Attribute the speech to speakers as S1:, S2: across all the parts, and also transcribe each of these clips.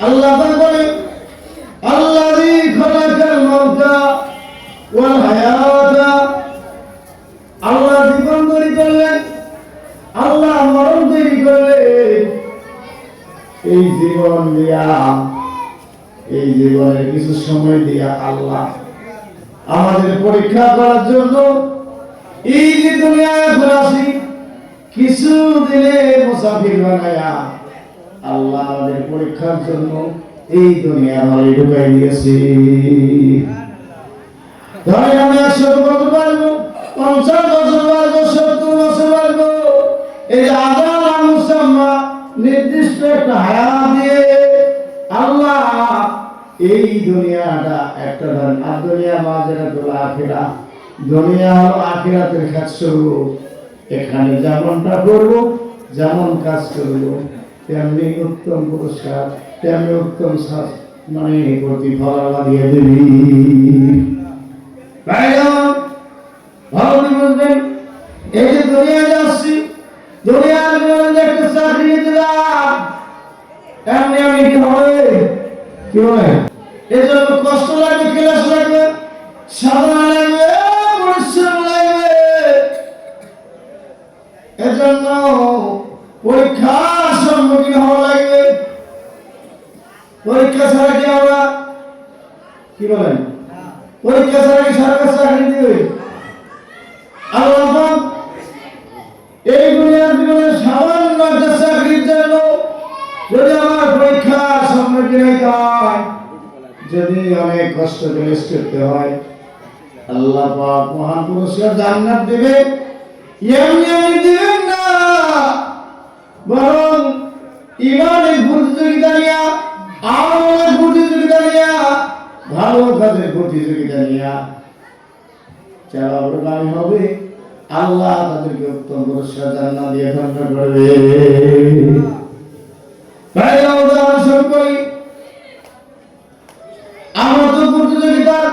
S1: আল্লাহ বলে আল্লাযী খালাকাল মাউতা ওয়াল হায়াতা, আল্লাহ জীবন তৈরি করলেন, আল্লাহ মরণ তৈরি করলেন। এই জীবন দিয়া, এই জীবনের কিছু সময় দিয়া আল্লাহ আমাদের পরীক্ষা করার জন্য এই যে দুনিয়ায় আসি, কিছু দিনে মুসাফির বানায়া আল্লাহ আমাদের পরীক্ষার জন্য এই দুনিয়া হলে ঢুকাই দিয়েছে। ধরেন আমি 100 বছর বাঁচবো, 50 বছর বাঁচবো, 70 বছর বাঁচবো, এই আজাল মুসাম্মা নির্দিষ্ট একটা হায়াত দিয়ে আল্লাহ এই দুনিয়াটা একটা ধরেন আর দুনিয়া মাঝরাতুল আখিরা, দুনিয়া হলো আখিরাতের খাসরু। এখানে যেমনটা করব, যেমন কাজ করব, তেমনি উত্তম পুরস্কার, তেমনি উত্তম মানে প্রতিফল আল্লাহ দিয়ে দিবি। ভালো বুঝবেন, এই যে দুনিয়া যাচ্ছি, দুনিয়ার মধ্যে একটা চাকরি দিলাম, এমনি আমি কি হবে? কি হবে? এই জন্য কষ্ট লাগবে, ক্লাস লাগবে, সাধনা লাগবে, পরিশ্রম লাগবে। এজন্য পরীক্ষার সম্মুখীন হওয়া লাগবে। পরীক্ষা ছাড়া কি আমরা কি বলেন? পরীক্ষা ছাড়া কি সরকার চাকরি দিবে? আল্লাহ এই দুনিয়ার জীবনে সামান্য একটা চাকরির জন্য যদি আমার পরীক্ষার সম্মুখীন হতে হয়, যদি অনেক কষ্ট ক্লেশ করতে হয়, আল্লাহ পাক মহান পুরস্কার জান্নাত দেবে। এমনি দিবেন না, বরং ইমানের প্রতিযোগিতা নিয়া, আমলের প্রতিযোগিতা নিয়া, ভালো কাজের প্রতিযোগিতা নিয়া যারা অগ্রগামী হবে, আল্লাহ তাদেরকে উত্তম পুরস্কার জান্নাত দিয়ে ধন্য করবে। ভাইরা উদাহরণ স্বরূপ করি, আমার তো প্রতিযোগিতার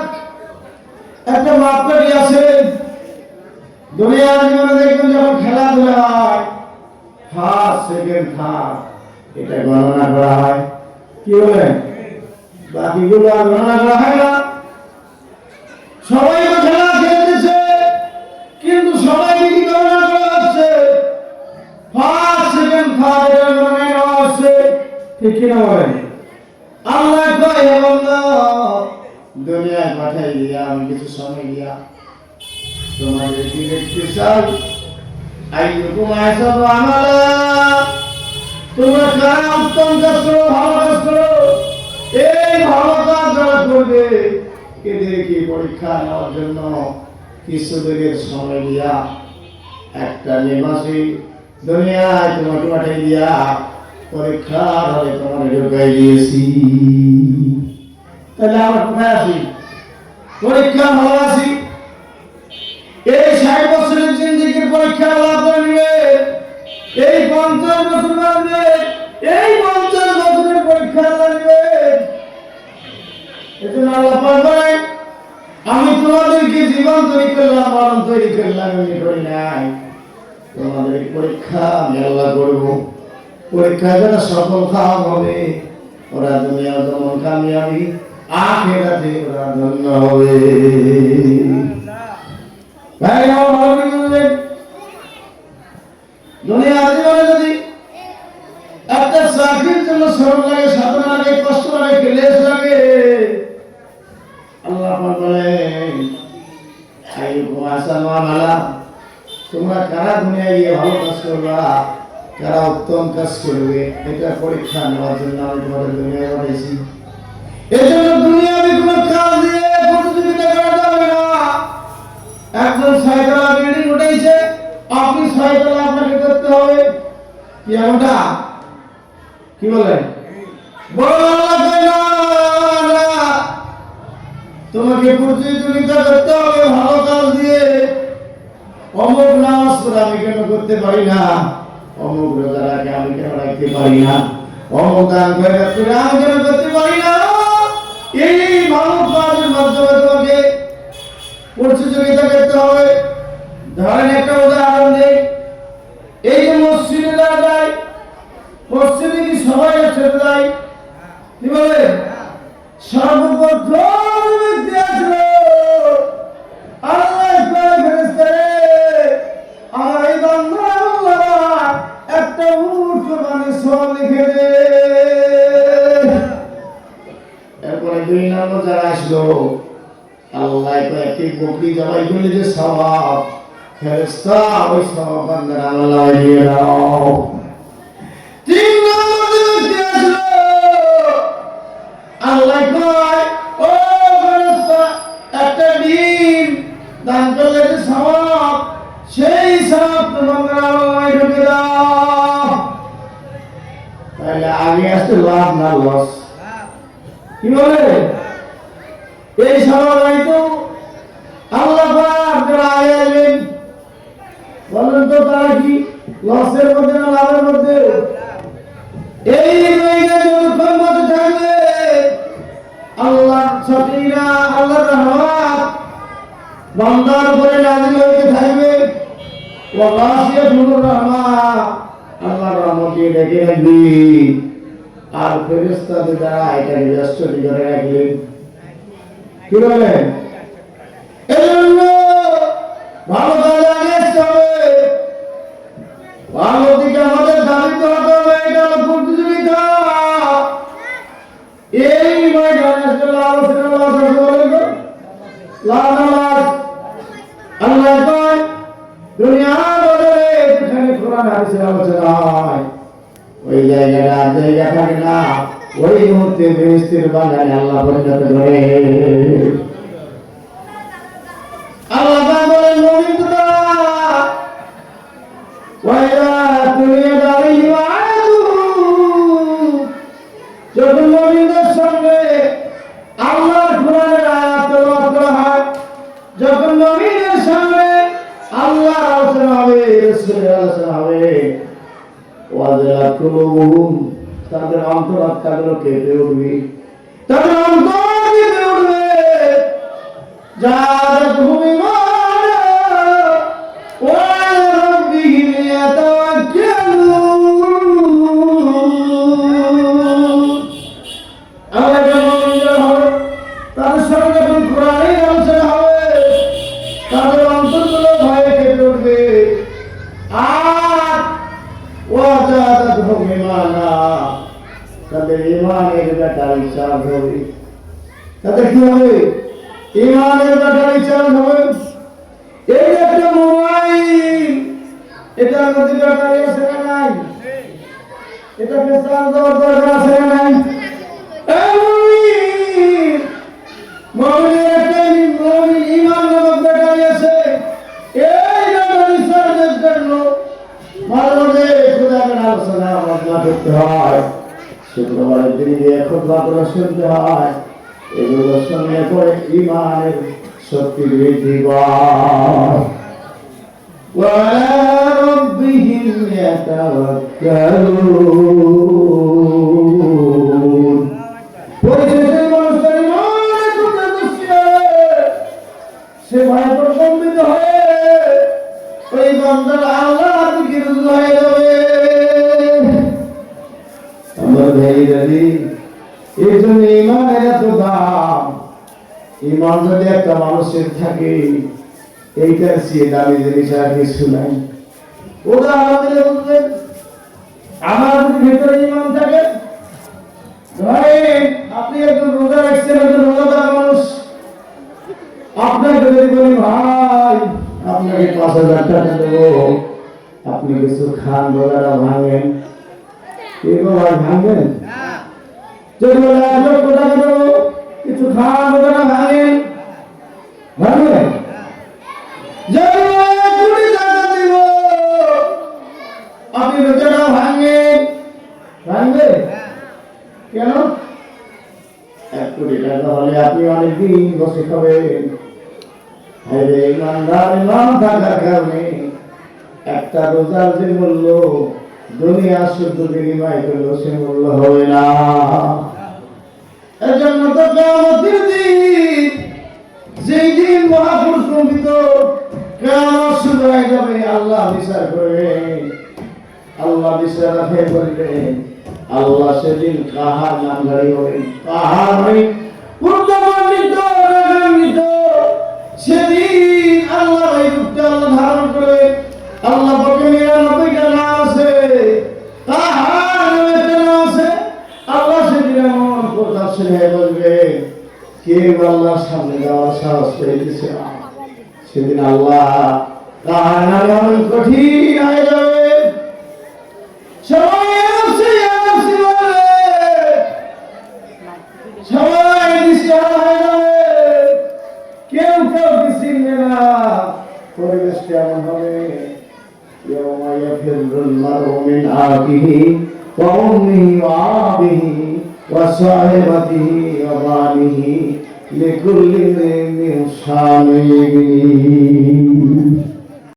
S1: একটা মাপকাঠি আছে। দুনিয়ার জীবনে দেখবেন যখন খেলাধুলা হয়, ফার্স্ট, সেকেন্ড, থার্ড, এটা গণনা করা হয়। কি বলেন? বাকিগুলো আর গণনা করা হয় না। সবাই তো খেলা খেলতেছে, কিন্তু সবাই কি গণনা করা হচ্ছে? ফার্স্ট, সেকেন্ড, থার্ড এর গণনা করা হচ্ছে। ঠিক কিনা বলেন? আল্লাহ কয় বান্দা, দুনিয়ায় পাঠাই দিয়া আমি কিছু সময় দিয়া তোমাদের কি দেখতে চাই? আইয়ুকুম আহসানু আমালা, তোমরা কারা উত্তম কাজ করো, ভালো কাজ করো। এই ভালো কাজ যারা করবে, এদেরকে পরীক্ষা নেওয়ার জন্য কিছুদিনের সময় দিয়া একটা নিবাসী দুনিয়ায় তোমাকে পাঠাই দিয়া পরীক্ষার হলে তোমার ঢুকাই দিয়েছি। তাহলে আমরা কোথায় আছি? পরীক্ষা ভালো আছি। এই 60 বছরের জিন্দেগির পরীক্ষা লাভ করবে, এই 50 বছর লাগবে, এই 50 বছরের পরীক্ষা লাগবে। এজন্য আল্লাহ বলেন, আমি তোমাদেরকে জীবন তৈরি করলাম, মরণ তৈরি করলাম, এমনি করি নাই। তোমাদের পরীক্ষা আমি আল্লাহ করবো। পরীক্ষায় যারা সফল কাম হবে, ওরা দুনিয়া যেমন কামিয়াবি, আখিরাতে ওরা ধন্য হবে। দুনিয়া জীবনে যদি একটা চাকরির জন্য শ্রম লাগে, সাধনা লাগে, কষ্ট লাগে, ক্লেশ লাগে, আল্লাহ বলেন আইয়ুকুম আহসানু আমালা, তোমরা কারা দুনিয়ায় গিয়ে ভালো কাজ করবা, কারা উত্তম কাজ করবে, এটা পরীক্ষা নেওয়ার জন্য আমি তোমাদের দুনিয়ায় পাঠিয়েছি। এজন্য দুনিয়াবি কোনো কাজ দিয়ে প্রতিযোগিতা করা যাবে না। একজন 6 তলা বিল্ডিং উঠাইছে, আপনি 6 তলা আপনাকে করতে হবে। কি এমনটা? কি বলেন? বড় আল্লাহ কয় না, তোমাকে প্রতিযোগিতা করতে হবে ভালো কাজ দিয়ে। অমুক নামাজ পড়া আমি কেন করতে পারি না, অমুক রোজা রাখে আমি কেন রাখতে পারি না, অমুক দান করে আমি কেন করতে পারি না। এই ভালো কাজের মাধ্যমে তোমাকে প্রতিযোগিতা করতে হবে। ধরেন একটা উদাহরণ দেই, এই যে মসজিদে যারা যায়, মসজিদে কি সবাই একসাথে যায়? কি বলে সর্বপ্রথম ব্যক্তি আসলো আল্লাহ ফেরেশতারে আমার এই বান্দা আল্লাহ একটা উট কোরবানি সওয়াব লিখে দে। এরপরে 2 নম্বর যারা আসলো আল্লাহ একটি বকরি জবাই করলে যে সওয়াব ফেরেশতা ওই সওয়াব বান্দার আমলে দিয়ে দাও। 3 নম্বর ব্যক্তি আসলো আল্লাহ কয় ও ফেরেশতা একটা ডিম দান করলে যে সওয়াব সেই সওয়াব তোমাদের আমলে ঢুকে দাও। তাহলে আগে আসতে লাভ না লস? কি বলে এই সওয়াব তো আল্লাহ পাক যারা আয়ালেন বলেন তো তারা কি লসের মধ্যে না লাভের মধ্যে? এই দুইটা যতক্ষণ মধ্যে থাকবে আল্লাহ সতীরা আল্লাহর রহমত বান্দার উপরে নাযিল হতে থাকবে। ওয়াসিয়াতুর রহমান আল্লাহর রহমতে ঢেকে রাখবে। আর ফেরেশতাদের দ্বারা এটাকে ব্যস্ত করে রাখলেন। কি বলেন? এজন্য ভালো কাজে আগে আসতে হবে, ভালো দিকে আমাদের ধাবিত হতে হবে। এটা হলো প্রতিযোগিতা। এই ময়দানে আসলে আলোচনা আল্লাহ কয় দুনিয়ার বাজারে যেখানে কোরআন হাদিসের আলোচনা হয় ওই জায়গাটা জায়গা থাকে না, ওই মুহূর্তে ফেরেশতার বাগানে আল্লাহ পরিণত করে। আল্লাহ বলেন মুমিনরা ওয়াইলা তুলিয়াত আলাইহিম আয়াতুহু, যখন মুমিনদের সঙ্গে আল্লাহর কোরআনের আয়াত তেলাওয়াত করা হয়, যখন মুমিনদের সঙ্গে আল্লাহর আলোচনা হবে, রাসূলের আলোচনা হবে, ওয়াজালাত কুলুবুহুম, তাদের অন্তরাত্মাগুলো কেঁপে উঠবে, তাদের অন্তর কেঁপে উঠবে। জাদাতুহুম ঈমানা ওয়া আলা রাব্বিহিম ইয়াতাওয়াক্কালুন। আমরা যখন মুমিনরা হব, তাদের সঙ্গে যখন কোরআনের আলোচনা হবে, তাদের অন্তরগুলো ভয়ে কেঁপে উঠবে। আর ওয়াজাদাতুহুম ঈমানা, তাদের ঈমানের ব্যাটারি চার্জ হবে। তাদের কি হবে? ঈমানের ব্যাটারি চার্জ হবে। এই একটা মোবাইল, এটার মধ্যে ব্যাটারি আছে না নাই? এটাকে চার্জ দেওয়ার দরকার আছে না নাই? মুমিনের একটা ঈমান নামক ব্যাটারি আছে। এই ব্যাটারি চার্জের জন্য মাঝে মাঝে খোদার আলোচনা মজমা করতে হয়, শুক্রবারের দিনে খুতবা করে শুনতে হয়। এগুলো শুনলে পরে ঈমানের শক্তি বৃদ্ধি পায়। ওয়া আলা রাব্বিহিম ইয়াতাওয়াক্কালুন। পরিশেষে মানুষটা ঈমানের উপরে বসে সে ভয়ে প্রকম্পিত হয়ে ওই বান্দার আল্লাহর দিকে রুজু হয়ে যাবে। আমার ভাইরা, এই জন্য ঈমানের এত দাম। ঈমান যদি একটা মানুষের থাকে, এইটার চেয়ে দামি জিনিস আর কিছু নাই। উদাহরণ দিলে বুঝবেন, আমার যদি ভেতরে ঈমান থাকে, ধরেন আপনি একজন রোজা রাখছেন, একজন রোজাদার মানুষ, আপনাকে যদি বলি ভাই আপনাকে 5,000 টাকা দেবো, আপনি কিছু খান, রোজাটা ভাঙেন, এবার ভাঙবেন? যদি বলে 1 লক্ষ টাকা দেবো, কিছু খান, রোজাটা ভাঙেন, ভাঙবেন? যদি বলে 1 কোটি টাকা দিব, আপনি রোজাটা ভাঙেন, ভাঙবে? কেন? 1 কোটি টাকা হলে আপনি অনেকদিন বসে খাবেন। আরে ইমানদার ইমান থাকার কারণে একটা রোজার যে মূল্য দুনিয়া শুদ্ধ বিনিময় করলো সে মূল্য হবে না। এজন্য তো কিয়ামতের দিন, যেই দিন মহাপুরুষ প্রমিত কিয়ামত শুরু হয়ে যাবে, আল্লাহ বিচার করবে, আল্লাহ বিচার করবে। আল্লাহ সেদিন কাহার নামধারী হবেন, কাহার হয়ে পূর্ণমণ্ডিত রাগান্বিত। সেদিন আল্লাহ এই রূপটা আল্লাহ ধারণ করে, আল্লাহ বকে 99টা নাম আছে, কাহার নামে নাম আছে। আল্লাহ সেদিন এমন প্রতাপ সিংহে বলবে, কে আল্লাহর সামনে যাওয়ার সাহস পেয়েছে। সেদিন আল্লাহ কাহার নামে অনেক কঠিন হয়ে যাবে। সবাই সবাই দিশেহারা হয়ে যাবে, কেউ কাউকে চিনবে না। পরিবেশটা এমন হবে, ইয়াউমা ইয়াফিরুল মারউ মিন আখিহি ওয়া উম্মিহি ওয়া আবিহি ওয়া সাহিবাতিহি ওয়া বানিহি লিকুল্লি ইমরিইন মিনহুম শামিল।